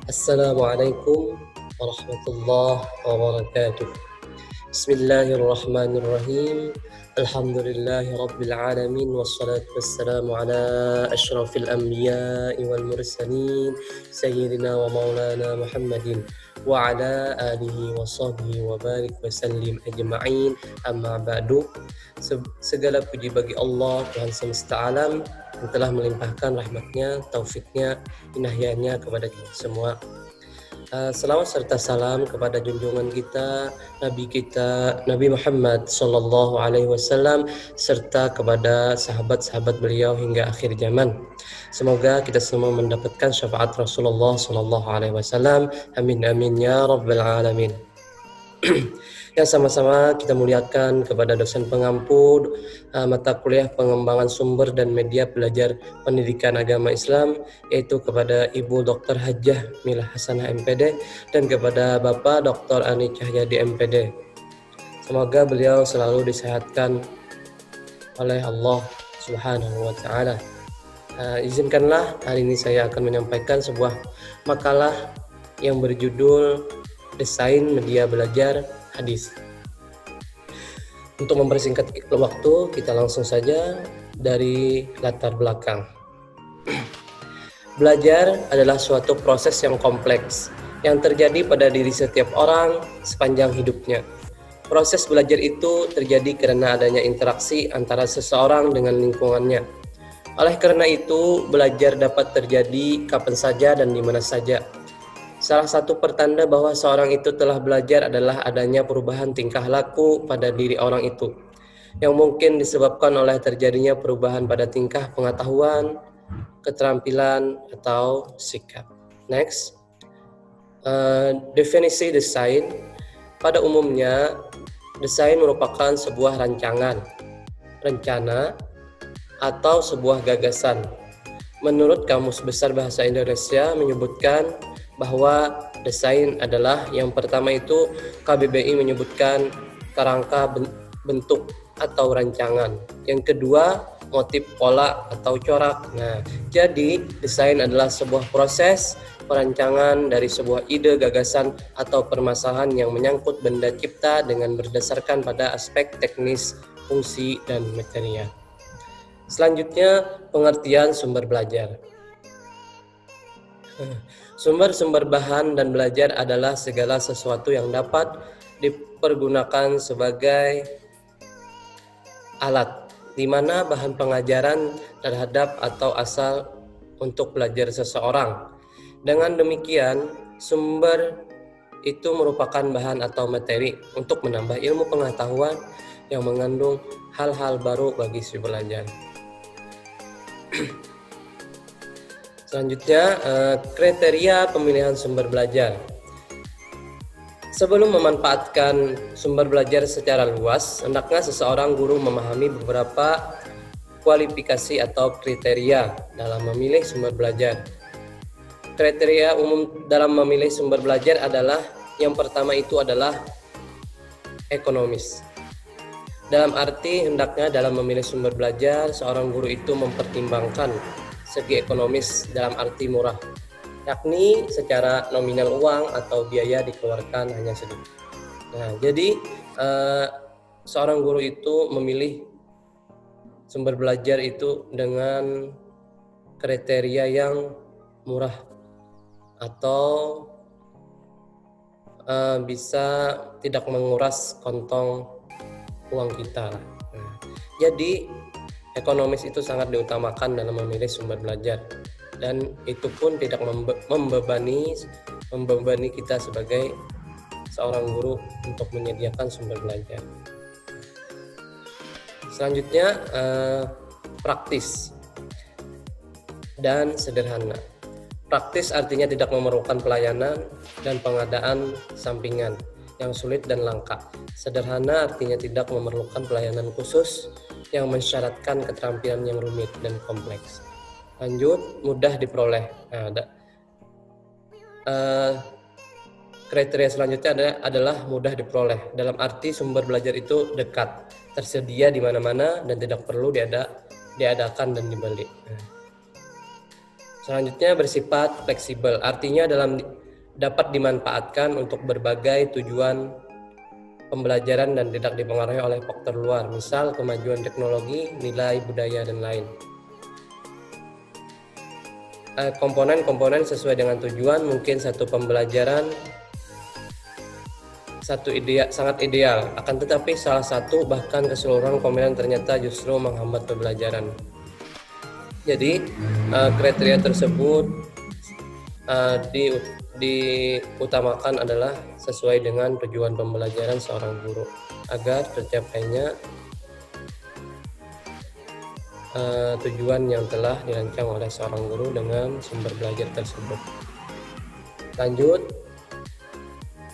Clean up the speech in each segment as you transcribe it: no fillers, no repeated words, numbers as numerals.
Assalamualaikum warahmatullahi wabarakatuh. Bismillahirrahmanirrahim. Alhamdulillahi rabbil alamin wassalatu wassalamu ala asyrafil anbiya'i wal mursalin sayyidina wa maulana Muhammadin wa ala alihi wa sahbihi wa barik wa sallim ajma'in. Amma ba'du. Segala puji bagi Allah, Tuhan semesta alam, yang telah melimpahkan rahmatnya, taufiknya, inayahnya kepada kita semua. Selawat serta salam kepada junjungan kita, Nabi Muhammad Sallallahu Alaihi Wasallam, serta kepada sahabat-sahabat beliau hingga akhir zaman. Semoga kita semua mendapatkan syafaat Rasulullah Sallallahu Alaihi Wasallam. Amin amin ya rabbal alamin. Yang sama-sama kita muliakan kepada dosen pengampu mata kuliah pengembangan sumber dan media belajar pendidikan agama Islam, yaitu kepada Ibu Dr. Hajjah Milah Hasanah MPD dan kepada Bapak Dr. Ani Cahyadi MPD. Semoga beliau selalu disehatkan oleh Allah Subhanahu wa Ta'ala. Izinkanlah hari ini saya akan menyampaikan sebuah makalah yang berjudul Desain Media Belajar Hadis. Untuk mempersingkat waktu, kita langsung saja dari latar belakang. Belajar adalah suatu proses yang kompleks yang terjadi pada diri setiap orang sepanjang hidupnya. Proses belajar itu terjadi karena adanya interaksi antara seseorang dengan lingkungannya. Oleh karena itu, belajar dapat terjadi kapan saja dan di mana saja. Salah satu pertanda bahwa seorang itu telah belajar adalah adanya perubahan tingkah laku pada diri orang itu, yang mungkin disebabkan oleh terjadinya perubahan pada tingkah pengetahuan, keterampilan, atau sikap. Next, definisi desain. Pada umumnya, desain merupakan sebuah rancangan, rencana, atau sebuah gagasan. Menurut Kamus Besar Bahasa Indonesia menyebutkan bahwa desain adalah yang pertama itu KBBI menyebutkan kerangka bentuk atau rancangan. Yang kedua, motif pola atau corak. Nah, jadi desain adalah sebuah proses perancangan dari sebuah ide, gagasan, atau permasalahan yang menyangkut benda cipta dengan berdasarkan pada aspek teknis, fungsi, dan material. Selanjutnya, pengertian sumber belajar. Sumber-sumber bahan dan belajar adalah segala sesuatu yang dapat dipergunakan sebagai alat, di mana bahan pengajaran terhadap atau asal untuk belajar seseorang. Dengan demikian, sumber itu merupakan bahan atau materi untuk menambah ilmu pengetahuan yang mengandung hal-hal baru bagi si belajar. Selanjutnya, kriteria pemilihan sumber belajar. Sebelum memanfaatkan sumber belajar secara luas, hendaknya seseorang guru memahami beberapa kualifikasi atau kriteria dalam memilih sumber belajar. Kriteria umum dalam memilih sumber belajar adalah yang pertama itu adalah ekonomis. Dalam arti hendaknya dalam memilih sumber belajar, seorang guru itu mempertimbangkan segi ekonomis dalam arti murah, yakni secara nominal uang atau biaya dikeluarkan hanya sedikit. Nah, jadi seorang guru itu memilih sumber belajar itu dengan kriteria yang murah atau bisa tidak menguras kantong uang kita. Nah, jadi ekonomis itu sangat diutamakan dalam memilih sumber belajar, dan itu pun tidak membebani kita sebagai seorang guru untuk menyediakan sumber belajar. Selanjutnya, praktis dan sederhana. Praktis artinya tidak memerlukan pelayanan dan pengadaan sampingan yang sulit dan langka. Sederhana artinya tidak memerlukan pelayanan khusus yang mensyaratkan keterampilan yang rumit dan kompleks. Lanjut, mudah diperoleh. Nah, kriteria selanjutnya adalah mudah diperoleh. Dalam arti sumber belajar itu dekat, tersedia di mana-mana dan tidak perlu diadakan dan dibeli. Selanjutnya bersifat fleksibel, artinya dapat dimanfaatkan untuk berbagai tujuan pembelajaran dan tidak dipengaruhi oleh faktor luar, misal kemajuan teknologi, nilai budaya, dan lain. Komponen-komponen sesuai dengan tujuan, mungkin satu pembelajaran sangat ideal, akan tetapi salah satu bahkan keseluruhan komponen ternyata justru menghambat pembelajaran. Jadi kriteria tersebut diutamakan adalah sesuai dengan tujuan pembelajaran seorang guru agar tercapainya tujuan yang telah dirancang oleh seorang guru dengan sumber belajar tersebut.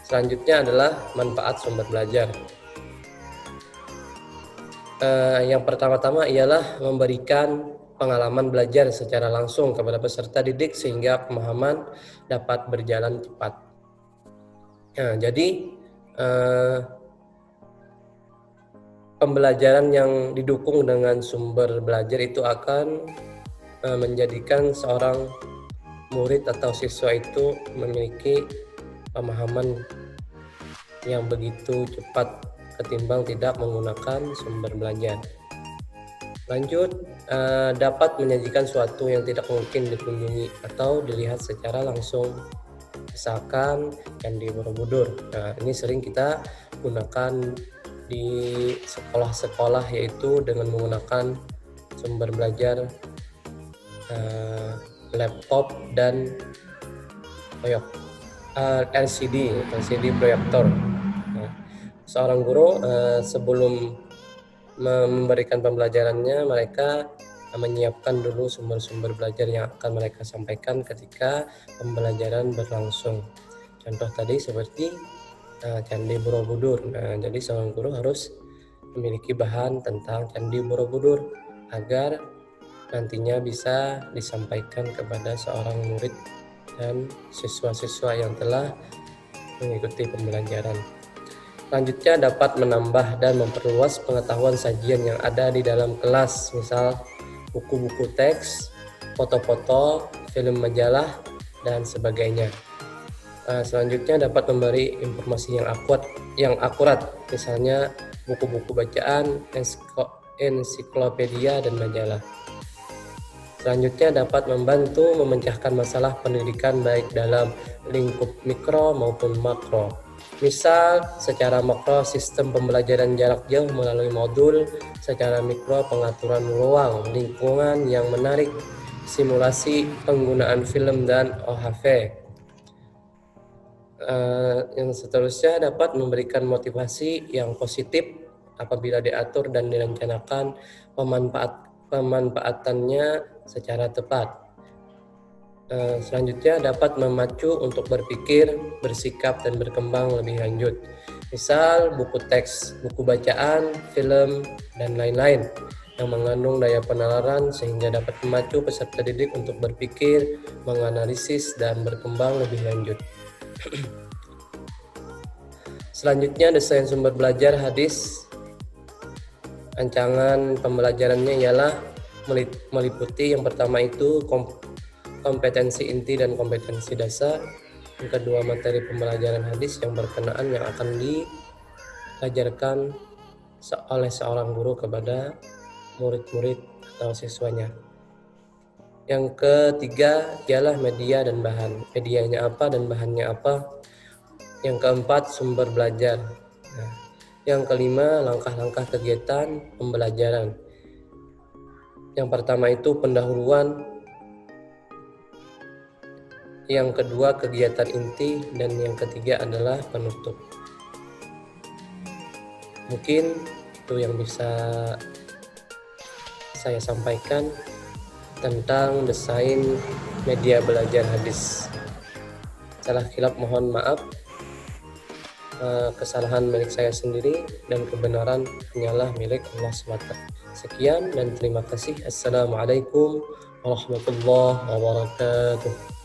Selanjutnya adalah manfaat sumber belajar. Yang pertama-tama ialah memberikan pengalaman belajar secara langsung kepada peserta didik sehingga pemahaman dapat berjalan cepat. Jadi pembelajaran yang didukung dengan sumber belajar itu akan menjadikan seorang murid atau siswa itu memiliki pemahaman yang begitu cepat ketimbang tidak menggunakan sumber belajar. Lanjut, dapat menyajikan sesuatu yang tidak mungkin dikunjungi atau dilihat secara langsung, misalkan Candi Borobudur. Nah, ini sering kita gunakan di sekolah-sekolah, yaitu dengan menggunakan sumber belajar laptop dan LCD proyektor. Nah, seorang guru sebelum memberikan pembelajarannya, mereka menyiapkan dulu sumber-sumber belajar yang akan mereka sampaikan ketika pembelajaran berlangsung. Contoh tadi seperti Candi Borobudur. Nah, jadi seorang guru harus memiliki bahan tentang Candi Borobudur agar nantinya bisa disampaikan kepada seorang murid dan siswa-siswa yang telah mengikuti pembelajaran. Selanjutnya dapat menambah dan memperluas pengetahuan sajian yang ada di dalam kelas, misal buku-buku teks, foto-foto, film majalah, dan sebagainya. Selanjutnya dapat memberi informasi yang akurat, misalnya buku-buku bacaan, ensiklopedia, dan majalah. Selanjutnya dapat membantu memecahkan masalah pendidikan baik dalam lingkup mikro maupun makro. Misal, secara makro sistem pembelajaran jarak jauh melalui modul, secara mikro pengaturan ruang, lingkungan yang menarik, simulasi penggunaan film dan OHV. Yang seterusnya dapat memberikan motivasi yang positif apabila diatur dan direncanakan pemanfaatannya secara tepat. Selanjutnya dapat memacu untuk berpikir, bersikap, dan berkembang lebih lanjut. Misal buku teks, buku bacaan, film, dan lain-lain yang mengandung daya penalaran sehingga dapat memacu peserta didik untuk berpikir, menganalisis, dan berkembang lebih lanjut. Selanjutnya desain sumber belajar hadis. Rancangan pembelajarannya ialah meliputi yang pertama itu kompetensi inti dan kompetensi dasar, yang kedua materi pembelajaran hadis yang berkenaan yang akan diajarkan oleh seorang guru kepada murid-murid atau siswanya. Yang ketiga ialah media dan bahan, medianya apa dan bahannya apa. Yang keempat sumber belajar. Nah, yang kelima langkah-langkah kegiatan pembelajaran. Yang pertama itu pendahuluan, yang kedua kegiatan inti, dan yang ketiga adalah penutup. Mungkin itu yang bisa saya sampaikan tentang desain media belajar hadis. Salah khilaf mohon maaf. Kesalahan milik saya sendiri dan kebenaran hanyalah milik Allah SWT. Sekian dan terima kasih. Assalamualaikum warahmatullahi wabarakatuh.